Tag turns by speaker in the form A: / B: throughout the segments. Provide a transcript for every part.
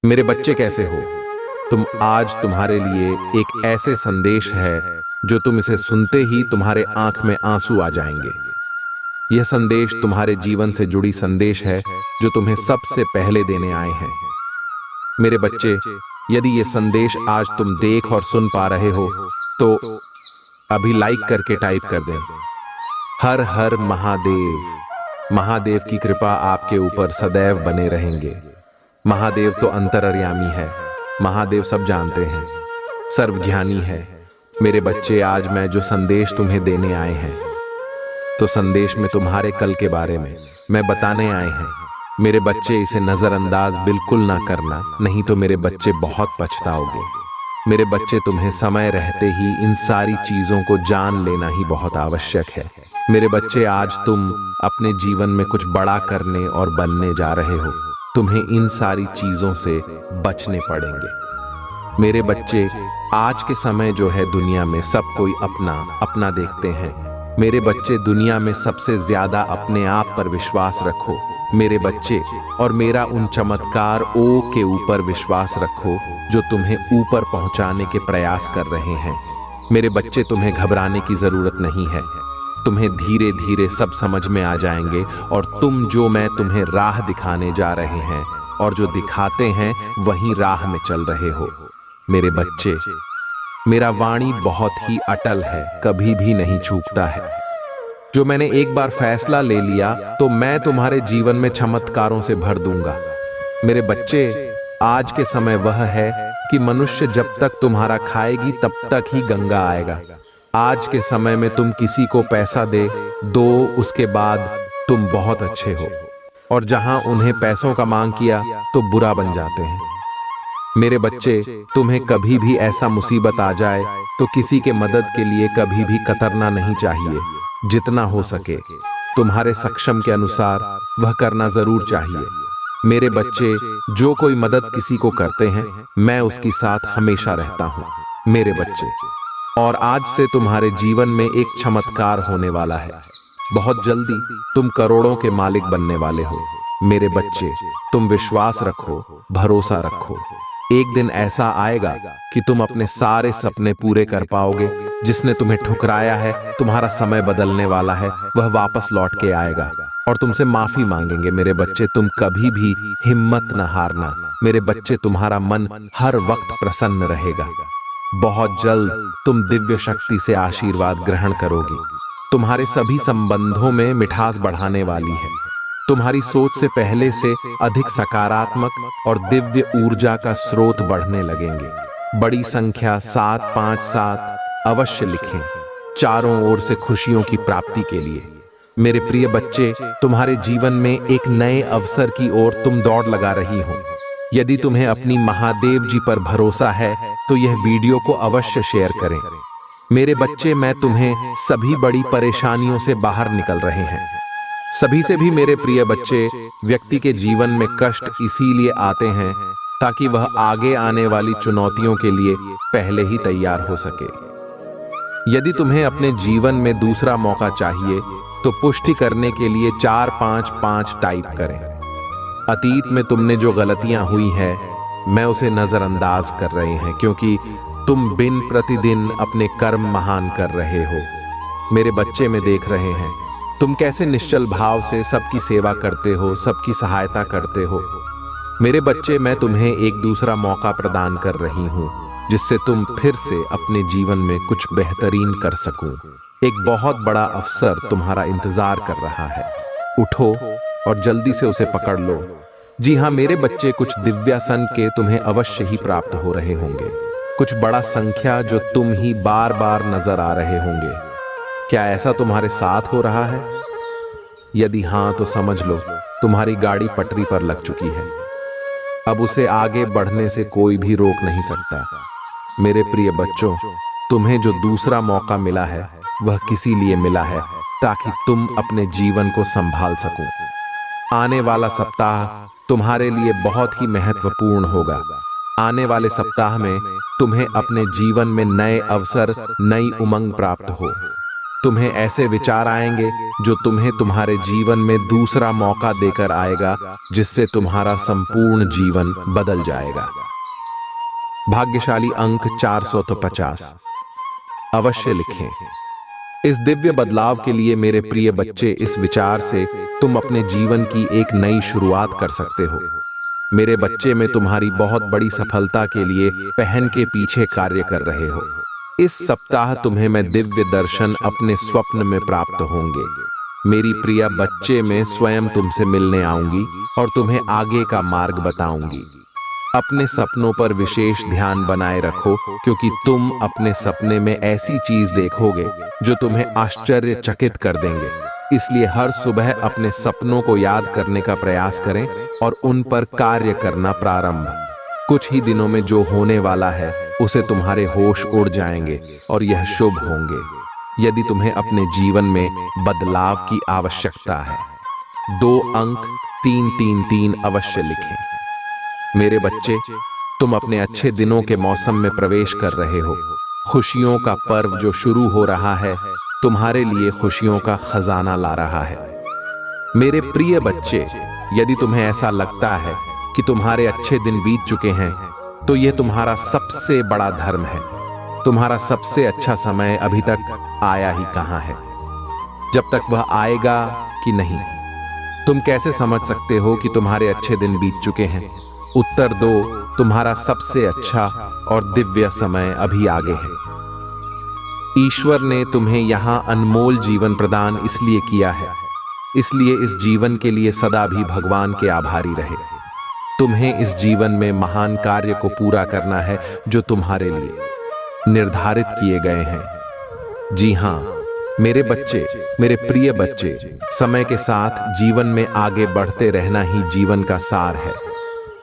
A: मेरे बच्चे कैसे हो तुम। आज तुम्हारे लिए एक ऐसे संदेश है जो तुम इसे सुनते ही तुम्हारे आंख में आंसू आ जाएंगे। यह संदेश तुम्हारे जीवन से जुड़ी संदेश है जो तुम्हें सबसे पहले देने आए हैं। मेरे बच्चे, यदि यह संदेश आज तुम देख और सुन पा रहे हो तो अभी लाइक करके टाइप कर दें। हर हर महादेव। महादेव की कृपा आपके ऊपर सदैव बने रहेंगे। महादेव तो अंतर्यामी है। महादेव सब जानते हैं, सर्वज्ञानी है। मेरे बच्चे, आज मैं जो संदेश तुम्हें देने आए हैं तो संदेश में तुम्हारे कल के बारे में मैं बताने आए हैं। मेरे बच्चे, इसे नजरअंदाज बिल्कुल ना करना, नहीं तो मेरे बच्चे बहुत पछताओगे। मेरे बच्चे, तुम्हें समय रहते ही इन सारी चीजों को जान लेना ही बहुत आवश्यक है। मेरे बच्चे, आज तुम अपने जीवन में कुछ बड़ा करने और बनने जा रहे हो। तुम्हें इन सारी चीजों से बचने पड़ेंगे। मेरे बच्चे, आज के समय जो है दुनिया में सब कोई अपना अपना देखते हैं। मेरे बच्चे, दुनिया में सबसे ज्यादा अपने आप पर विश्वास रखो। मेरे बच्चे, और मेरा उन चमत्कार ओ के ऊपर विश्वास रखो जो तुम्हें ऊपर पहुंचाने के प्रयास कर रहे हैं। मेरे बच्चे, तुम्हें घबराने की जरूरत नहीं है। तुम्हें धीरे धीरे सब समझ में आ जाएंगे और तुम जो मैं तुम्हें राह दिखाने जा रहे हैं और जो दिखाते हैं वही राह में चल रहे हो। मेरे बच्चे, मेरा वाणी बहुत ही अटल है, कभी भी नहीं चूकता है। जो मैंने एक बार फैसला ले लिया तो मैं तुम्हारे जीवन में चमत्कारों से भर दूंगा। मेरे बच्चे, आज के समय वह है कि मनुष्य जब तक तुम्हारा खाएगी तब तक ही गंगा आएगा। आज के समय में तुम किसी को पैसा दो, उसके बाद तुम बहुत अच्छे हो, और जहां उन्हें पैसों का मांग किया तो बुरा बन जाते हैं। मेरे बच्चे, तुम्हें कभी भी ऐसा मुसीबत आ जाए तो किसी के मदद के लिए कभी भी कतरना नहीं चाहिए। जितना हो सके तुम्हारे सक्षम के अनुसार वह करना जरूर चाहिए। मेरे बच्चे, जो कोई मदद किसी को करते हैं मैं उसके साथ हमेशा रहता हूं। मेरे बच्चे, और आज से तुम्हारे जीवन में एक चमत्कार होने वाला है। बहुत जल्दी तुम करोड़ों के मालिक बनने वाले हो। मेरे बच्चे, तुम विश्वास रखो, भरोसा रखो। एक दिन ऐसा आएगा कि तुम अपने सारे सपने पूरे कर पाओगे। जिसने तुम्हें ठुकराया है, तुम्हारा समय बदलने वाला है, वह वापस लौट के आएगा और तुमसे माफी मांगेंगे। मेरे बच्चे, तुम कभी भी हिम्मत न हारना। मेरे बच्चे, तुम्हारा मन हर वक्त प्रसन्न रहेगा। बहुत जल्द तुम दिव्य शक्ति से आशीर्वाद ग्रहण करोगे। तुम्हारे सभी संबंधों में मिठास बढ़ाने वाली है। तुम्हारी सोच से पहले से अधिक सकारात्मक और दिव्य ऊर्जा का स्रोत बढ़ने लगेंगे। बड़ी संख्या 757 अवश्य लिखें, चारों ओर से खुशियों की प्राप्ति के लिए। मेरे प्रिय बच्चे, तुम्हारे जीवन में एक नए अवसर की ओर तुम दौड़ लगा रही हो। यदि तुम्हें अपनी महादेव जी पर भरोसा है तो यह वीडियो को अवश्य शेयर करें। मेरे बच्चे, मैं तुम्हें सभी बड़ी परेशानियों से बाहर निकल रहे हैं। सभी से भी मेरे प्रिय बच्चे, व्यक्ति के जीवन में कष्ट इसीलिए आते हैं ताकि वह आगे आने वाली चुनौतियों के लिए पहले ही तैयार हो सके। यदि तुम्हें अपने जीवन में दूसरा मौका चाहिए तो पुष्टि करने के लिए 455 टाइप करें। अतीत में तुमने जो गलतियां हुई है मैं उसे नजरअंदाज कर रहे हैं, क्योंकि तुम दिन प्रतिदिन अपने कर्म महान कर रहे हो। मेरे बच्चे, में देख रहे हैं तुम कैसे निश्चल भाव से सबकी सेवा करते हो, सबकी सहायता करते हो। मेरे बच्चे, मैं तुम्हें एक दूसरा मौका प्रदान कर रही हूं जिससे तुम फिर से अपने जीवन में कुछ बेहतरीन कर सको। एक बहुत बड़ा अवसर तुम्हारा इंतजार कर रहा है। उठो और जल्दी से उसे पकड़ लो। जी हाँ मेरे बच्चे, कुछ दिव्यासन के तुम्हें अवश्य ही प्राप्त हो रहे होंगे। कुछ बड़ा संख्या जो तुम ही बार बार नजर आ रहे होंगे। क्या ऐसा तुम्हारे साथ हो रहा है? यदि हाँ तो समझ लो तुम्हारी गाड़ी पटरी पर लग चुकी है। अब उसे आगे बढ़ने से कोई भी रोक नहीं सकता। मेरे प्रिय बच्चों, तुम्हें जो दूसरा मौका मिला है वह किसी लिए मिला है ताकि तुम अपने जीवन को संभाल सको। आने वाला सप्ताह तुम्हारे लिए बहुत ही महत्वपूर्ण होगा। आने वाले सप्ताह में तुम्हें अपने जीवन में नए अवसर, नई उमंग प्राप्त हो। तुम्हें ऐसे विचार आएंगे जो तुम्हें तुम्हारे जीवन में दूसरा मौका देकर आएगा, जिससे तुम्हारा संपूर्ण जीवन बदल जाएगा। भाग्यशाली अंक 450। अवश्य लिखें। इस दिव्य बदलाव के लिए मेरे प्रिय बच्चे, इस विचार से तुम अपने जीवन की एक नई शुरुआत कर सकते हो। मेरे बच्चे में तुम्हारी बहुत बड़ी सफलता के लिए पहन के पीछे कार्य कर रहे हो। इस सप्ताह तुम्हें मैं दिव्य दर्शन अपने स्वप्न में प्राप्त होंगे। मेरी प्रिय बच्चे, मैं स्वयं तुमसे मिलने आऊंगी और तुम्हें आगे का मार्ग बताऊंगी। अपने सपनों पर विशेष ध्यान बनाए रखो, क्योंकि तुम अपने सपने में ऐसी चीज देखोगे जो तुम्हें आश्चर्यचकित कर देंगे। इसलिए हर सुबह अपने सपनों को याद करने का प्रयास करें और उन पर कार्य करना प्रारंभ। कुछ ही दिनों में जो होने वाला है उसे तुम्हारे होश उड़ जाएंगे और यह शुभ होंगे। यदि तुम्हें अपने जीवन में बदलाव की आवश्यकता है, 2 अंक 333 अवश्य लिखें। मेरे बच्चे, तुम अपने अच्छे दिनों के मौसम में प्रवेश कर रहे हो। खुशियों का पर्व जो शुरू हो रहा है तुम्हारे लिए खुशियों का खजाना ला रहा है। मेरे प्रिय बच्चे, यदि तुम्हें ऐसा लगता है कि तुम्हारे अच्छे दिन बीत चुके हैं, तो यह तुम्हारा सबसे बड़ा धर्म है। तुम्हारा सबसे अच्छा समय अभी तक आया ही कहां है। जब तक वह आएगा कि नहीं, तुम कैसे समझ सकते हो कि तुम्हारे अच्छे दिन बीत चुके हैं? उत्तर दो, तुम्हारा सबसे अच्छा और दिव्य समय अभी आगे है। ईश्वर ने तुम्हें यहां अनमोल जीवन प्रदान इसलिए किया है, इसलिए इस जीवन के लिए सदा भी भगवान के आभारी रहे। तुम्हें इस जीवन में महान कार्य को पूरा करना है जो तुम्हारे लिए निर्धारित किए गए हैं। जी हां, मेरे बच्चे, मेरे प्रिय बच्चे, समय के साथ जीवन में आगे बढ़ते रहना ही जीवन का सार है।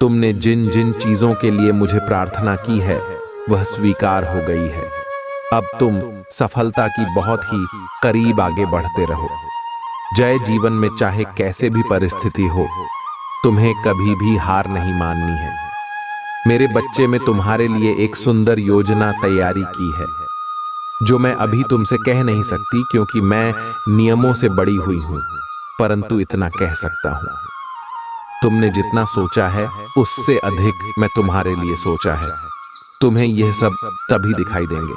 A: तुमने जिन जिन चीजों के लिए मुझे प्रार्थना की है वह स्वीकार हो गई है। अब तुम सफलता की बहुत ही करीब आगे बढ़ते रहो। जय जीवन में चाहे कैसे भी परिस्थिति हो, तुम्हें कभी भी हार नहीं माननी है। मेरे बच्चे, में तुम्हारे लिए एक सुंदर योजना तैयारी की है जो मैं अभी तुमसे कह नहीं सकती, क्योंकि मैं नियमों से बड़ी हुई हूं, परंतु इतना कह सकता हूं। तुमने जितना सोचा है उससे अधिक मैं तुम्हारे लिए सोचा है। तुम्हें यह सब तभी दिखाई देंगे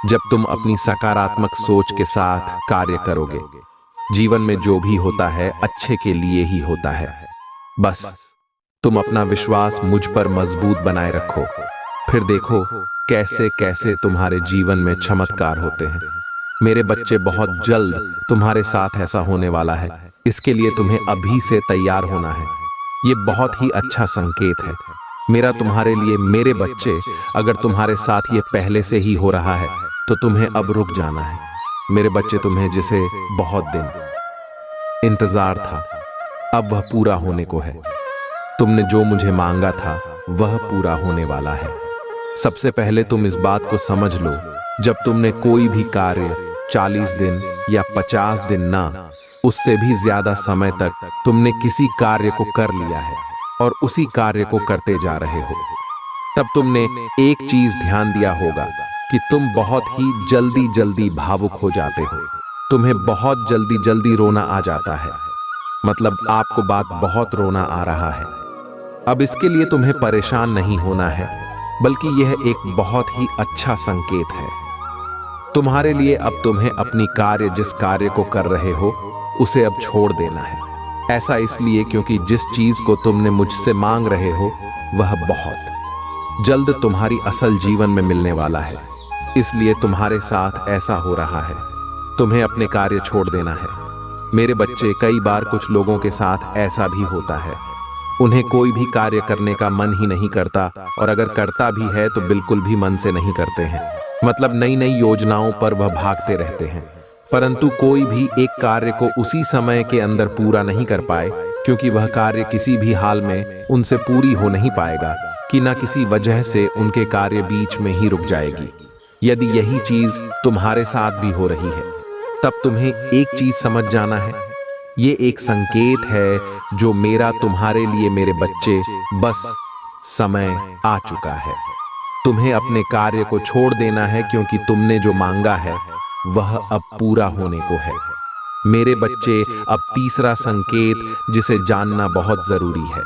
A: जब तुम अपनी सकारात्मक सोच के साथ कार्य करोगे। जीवन में जो भी होता है अच्छे के लिए ही होता है। बस तुम अपना विश्वास मुझ पर मजबूत बनाए रखो, फिर देखो कैसे कैसे तुम्हारे जीवन में चमत्कार होते हैं। मेरे बच्चे, बहुत जल्द तुम्हारे साथ ऐसा होने वाला है। इसके लिए तुम्हें अभी से तैयार होना है। ये बहुत ही अच्छा संकेत है मेरा तुम्हारे लिए। मेरे बच्चे, अगर तुम्हारे साथ ये पहले से ही हो रहा है तो तुम्हें अब रुक जाना है। मेरे बच्चे, तुम्हें जिसे बहुत दिन इंतजार था, अब वह पूरा होने को है। तुमने जो मुझे मांगा था वह पूरा होने वाला है। सबसे पहले तुम इस बात को समझ लो, जब तुमने कोई भी कार्य 40 दिन या 50 दिन ना, उससे भी ज्यादा समय तक तुमने किसी कार्य को कर लिया है और उसी कार्य को करते जा रहे हो, तब तुमने एक चीज ध्यान दिया होगा कि तुम बहुत ही जल्दी जल्दी भावुक हो जाते हो। तुम्हें बहुत जल्दी जल्दी रोना आ जाता है, मतलब आपको बात बहुत रोना आ रहा है। अब इसके लिए तुम्हें परेशान नहीं होना है, बल्कि यह एक बहुत ही अच्छा संकेत है तुम्हारे लिए। अब तुम्हें अपनी कार्य, जिस कार्य को कर रहे हो, उसे अब छोड़ देना है। ऐसा इसलिए क्योंकि जिस चीज को तुमने मुझसे मांग रहे हो वह बहुत जल्द तुम्हारी असल जीवन में मिलने वाला है। इसलिए तुम्हारे साथ ऐसा हो रहा है। तुम्हें अपने कार्य छोड़ देना है। मेरे बच्चे, कई बार कुछ लोगों के साथ ऐसा भी होता है, उन्हें कोई भी कार्य करने का मन ही नहीं करता, और अगर करता भी है तो बिल्कुल भी मन से नहीं करते हैं। मतलब नई नई योजनाओं पर वह भागते रहते हैं, परंतु कोई भी एक कार्य को उसी समय के अंदर पूरा नहीं कर पाए, क्योंकि वह कार्य किसी भी हाल में उनसे पूरी हो नहीं पाएगा, कि न किसी वजह से उनके कार्य बीच में ही रुक जाएगी। यदि यही चीज तुम्हारे साथ भी हो रही है, तब तुम्हें एक चीज समझ जाना है, ये एक संकेत है जो मेरा तुम्हारे लिए। मेरे बच्चे, बस समय आ चुका है। तुम्हें अपने कार्य को छोड़ देना है, क्योंकि तुमने जो मांगा है वह अब पूरा होने को है। मेरे बच्चे, अब तीसरा संकेत जिसे जानना बहुत जरूरी है।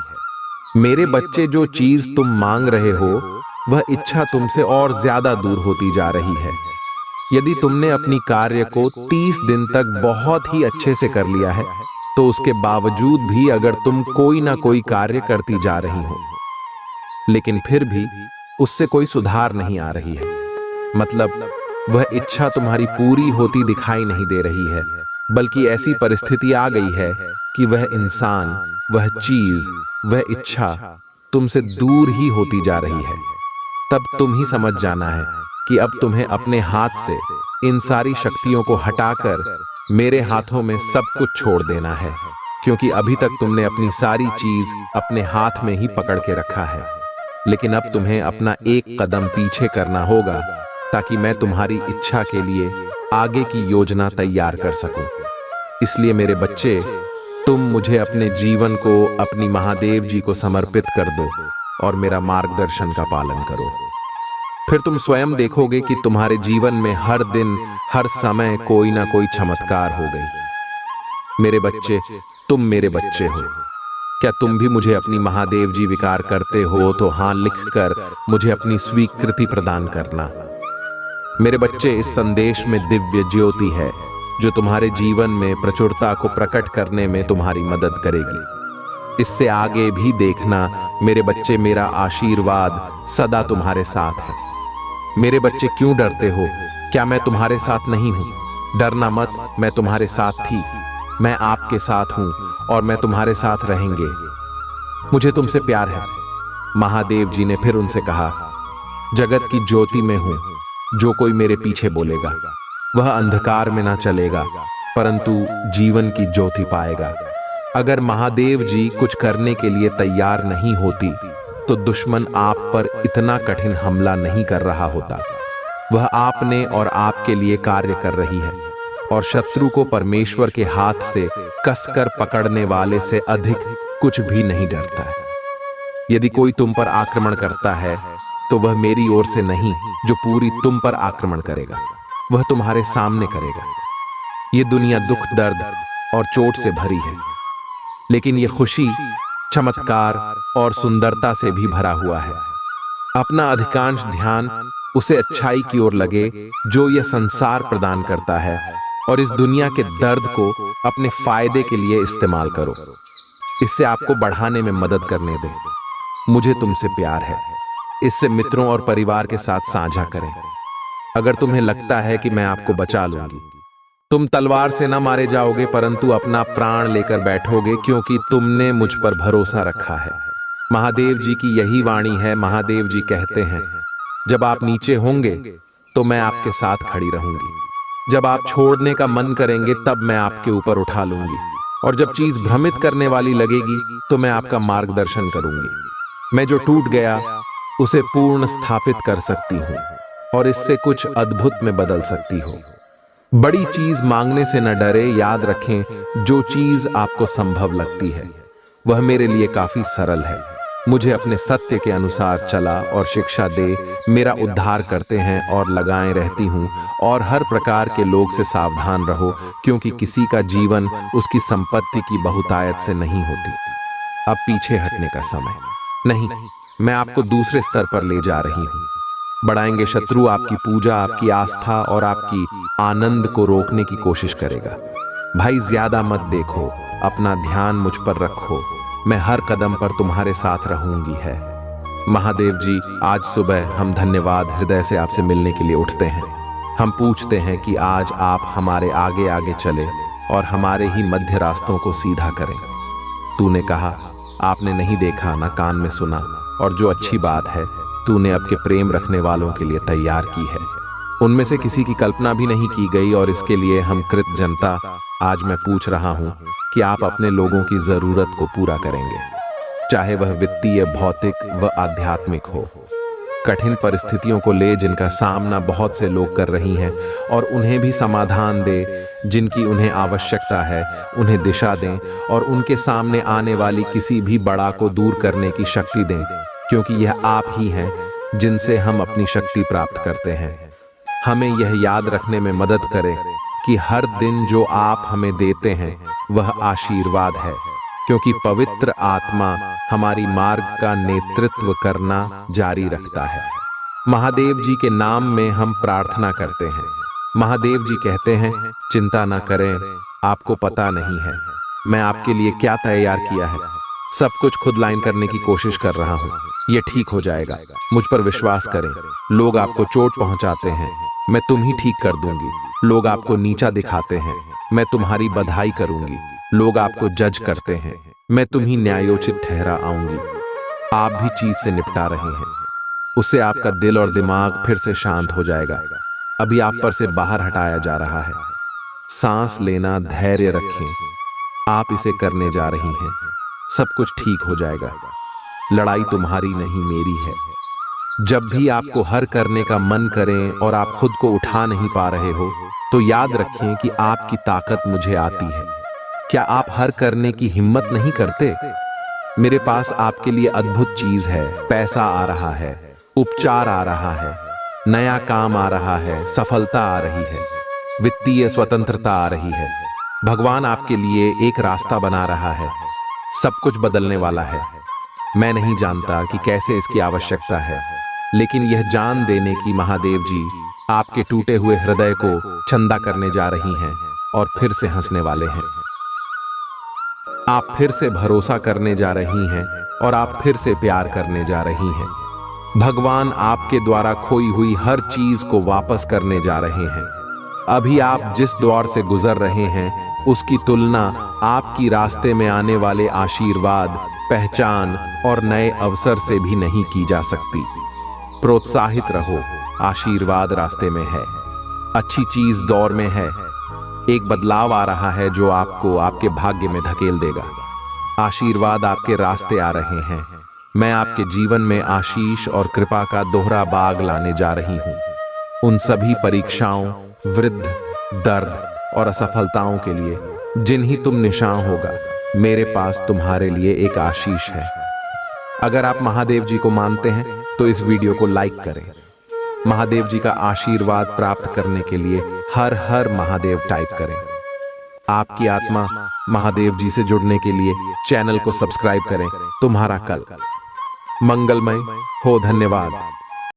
A: मेरे बच्चे, जो चीज तुम मांग रहे हो वह इच्छा तुमसे और ज्यादा दूर होती जा रही है। यदि तुमने अपनी कार्य को 30 दिन तक बहुत ही अच्छे से कर लिया है, तो उसके बावजूद भी अगर तुम कोई ना कोई कार्य करती जा रही हो, लेकिन फिर भी उससे कोई सुधार नहीं आ रही है, मतलब वह इच्छा तुम्हारी पूरी होती दिखाई नहीं दे रही है, बल्कि ऐसी परिस्थिति आ गई है कि वह इंसान, वह चीज, वह इच्छा तुमसे दूर ही होती जा रही है, तब तुम ही समझ जाना है कि अब तुम्हें अपने हाथ से इन सारी शक्तियों को हटाकर मेरे हाथों में सब कुछ छोड़ देना है, क्योंकि अभी तक तुमने अपनी सारी चीज अपने हाथ में ही पकड़ के रखा है। लेकिन अब तुम्हें अपना एक कदम पीछे करना होगा ताकि मैं तुम्हारी इच्छा के लिए आगे की योजना तैयार कर सकूं। इसलिए मेरे बच्चे, तुम मुझे अपने जीवन को अपनी महादेव जी को समर्पित कर दो और मेरा मार्गदर्शन का पालन करो। फिर तुम स्वयं देखोगे कि तुम्हारे जीवन में हर दिन, हर समय कोई ना कोई चमत्कार हो गई। मेरे बच्चे, तुम मेरे बच्चे हो। क्या तुम भी मुझे अपनी महादेव जी विकार करते हो तो हाँ लिखकर मुझे अपनी स्वीकृति प्रदान करना। मेरे बच्चे, इस संदेश में दिव्य ज्योति है जो तुम्हारे जीवन में प्रचुरता को प्रकट करने में तुम्हारी मदद करेगी। इससे आगे भी देखना मेरे बच्चे, मेरा आशीर्वाद सदा तुम्हारे साथ है। मेरे बच्चे, क्यों डरते हो? क्या मैं तुम्हारे साथ नहीं हूं? डरना मत, मैं तुम्हारे साथ थी, मैं आपके साथ हूं और मैं तुम्हारे साथ रहेंगे। मुझे तुमसे प्यार है। महादेव जी ने फिर उनसे कहा, जगत की ज्योति में हूं, जो कोई मेरे पीछे बोलेगा वह अंधकार में ना चलेगा परंतु जीवन की ज्योति पाएगा। अगर महादेव जी कुछ करने के लिए तैयार नहीं होती तो दुश्मन आप पर इतना कठिन हमला नहीं कर रहा होता। वह आपने और आपके लिए कार्य कर रही है और शत्रु को परमेश्वर के हाथ से कसकर पकड़ने वाले से अधिक कुछ भी नहीं डरता है। यदि कोई तुम पर आक्रमण करता है तो वह मेरी ओर से नहीं, जो पूरी तुम पर आक्रमण करेगा वह तुम्हारे सामने करेगा। ये दुनिया दुख, दर्द और चोट से भरी है, लेकिन ये खुशी, चमत्कार और सुंदरता से भी भरा हुआ है। अपना अधिकांश ध्यान उसे अच्छाई की ओर लगे जो यह संसार प्रदान करता है और इस दुनिया के दर्द को अपने फायदे के लिए इस्तेमाल करो। इससे आपको बढ़ाने में मदद करने दें। मुझे तुमसे प्यार है। इससे मित्रों और परिवार के साथ साझा करें। अगर तुम्हें लगता है कि मैं आपको बचा लूंगी, तुम तलवार से ना मारे जाओगे परंतु अपना प्राण लेकर बैठोगे, क्योंकि तुमने मुझ पर भरोसा रखा है। महादेव जी की यही वाणी है। महादेव जी कहते हैं, जब आप नीचे होंगे तो मैं आपके साथ खड़ी रहूंगी। जब आप छोड़ने का मन करेंगे तब मैं आपके ऊपर उठा लूंगी, और जब चीज भ्रमित करने वाली लगेगी तो मैं आपका मार्गदर्शन करूंगी। मैं जो टूट गया उसे पूर्ण स्थापित कर सकती हूँ और इससे कुछ अद्भुत में बदल सकती हो। बड़ी चीज मांगने से न डरे। याद रखें, जो चीज आपको संभव लगती है वह मेरे लिए काफी सरल है। मुझे अपने सत्य के अनुसार चला और शिक्षा दे मेरा उद्धार करते हैं और लगाए रहती हूँ। और हर प्रकार के लोग से सावधान रहो, क्योंकि किसी का जीवन उसकी संपत्ति की बहुतायत से नहीं होती। अब पीछे हटने का समय नहीं, मैं आपको दूसरे स्तर पर ले जा रही हूँ। बढ़ाएंगे शत्रु आपकी पूजा, आपकी आस्था और आपकी आनंद को रोकने की कोशिश करेगा। भाई, ज्यादा मत देखो, अपना ध्यान मुझ पर रखो। मैं हर कदम पर तुम्हारे साथ रहूंगी है। महादेव जी, आज सुबह हम धन्यवाद हृदय से आपसे मिलने के लिए उठते हैं। हम पूछते हैं कि आज आप हमारे आगे आगे चले और हमारे ही मध्य रास्तों को सीधा करें। तूने कहा, आपने नहीं देखा ना कान में सुना, और जो अच्छी बात है तूने आपके प्रेम रखने वालों के लिए तैयार की है। उनमें से किसी की कल्पना भी नहीं की गई, और इसके लिए हम कृत जनता आज मैं पूछ रहा हूं कि आप अपने लोगों की जरूरत को पूरा करेंगे, चाहे वह वित्तीय, भौतिक व आध्यात्मिक हो। कठिन परिस्थितियों को ले जिनका सामना बहुत से लोग कर रही हैं, और उन्हें भी समाधान दे। जिनकी उन्हें आवश्यकता है उन्हें दिशा दें, और उनके सामने आने वाली किसी भी बड़ा को दूर करने की शक्ति दें, क्योंकि यह आप ही हैं जिनसे हम अपनी शक्ति प्राप्त करते हैं। हमें यह याद रखने में मदद करें कि हर दिन जो आप हमें देते हैं वह आशीर्वाद है, क्योंकि पवित्र आत्मा हमारी मार्ग का नेतृत्व करना जारी रखता है। महादेव जी के नाम में हम प्रार्थना करते हैं। महादेव जी कहते हैं, चिंता न करें, आपको पता नहीं है मैं आपके लिए क्या तैयार किया है। सब कुछ खुद लाइन करने की कोशिश कर रहा हूँ, ये ठीक हो जाएगा, मुझ पर विश्वास करें। लोग आपको चोट पहुंचाते हैं, मैं तुम ही ठीक कर दूंगी। लोग आपको नीचा दिखाते हैं, मैं तुम्हारी बधाई करूंगी। लोग आपको जज करते हैं, मैं तुम्ही न्यायोचित ठहरा आऊंगी। आप भी चीज से निपटा रहे हैं, उससे आपका दिल और दिमाग फिर से शांत हो जाएगा। अभी आप पर से बाहर हटाया जा रहा है। सांस लेना, धैर्य रखें, आप इसे करने जा रही हैं। सब कुछ ठीक हो जाएगा। लड़ाई तुम्हारी नहीं, मेरी है। जब भी आपको हर करने का मन करें और आप खुद को उठा नहीं पा रहे हो, तो याद रखें कि आपकी ताकत मुझे आती है। क्या आप हर करने की हिम्मत नहीं करते? मेरे पास आपके लिए अद्भुत चीज है। पैसा आ रहा है, उपचार आ रहा है, नया काम आ रहा है, सफलता आ रही है, वित्तीय स्वतंत्रता आ रही है। भगवान आपके लिए एक रास्ता बना रहा है। सब कुछ बदलने वाला है। मैं नहीं जानता कि कैसे इसकी आवश्यकता है, लेकिन यह जान देने की महादेव जी आपके टूटे हुए हृदय को चंदा करने जा रही हैं और फिर से हंसने वाले हैं। आप फिर से भरोसा करने जा रही हैं और आप फिर से प्यार करने जा रही हैं। भगवान आपके द्वारा खोई हुई हर चीज को वापस करने जा रहे हैं। अभी आप जिस दौर से गुजर रहे हैं उसकी तुलना आपकी रास्ते में आने वाले आशीर्वाद, पहचान और नए अवसर से भी नहीं की जा सकती। प्रोत्साहित रहो, आशीर्वाद रास्ते में है, अच्छी चीज दौर में है। एक बदलाव आ रहा है जो आपको आपके भाग्य में धकेल देगा। आशीर्वाद आपके रास्ते आ रहे हैं। मैं आपके जीवन में आशीष और कृपा का दोहरा बाग लाने जा रही हूँ। उन सभी परीक्षाओं, वृद्ध, दर्द और असफलताओं के लिए जिन्हीं तुम निशान होगा, मेरे पास तुम्हारे लिए एक आशीष है। अगर आप महादेव जी को मानते हैं तो इस वीडियो को लाइक करें। महादेव जी का आशीर्वाद प्राप्त करने के लिए हर हर महादेव टाइप करें। आपकी आत्मा महादेव जी से जुड़ने के लिए चैनल को सब्सक्राइब करें। तुम्हारा कल मंगलमय हो। धन्यवाद।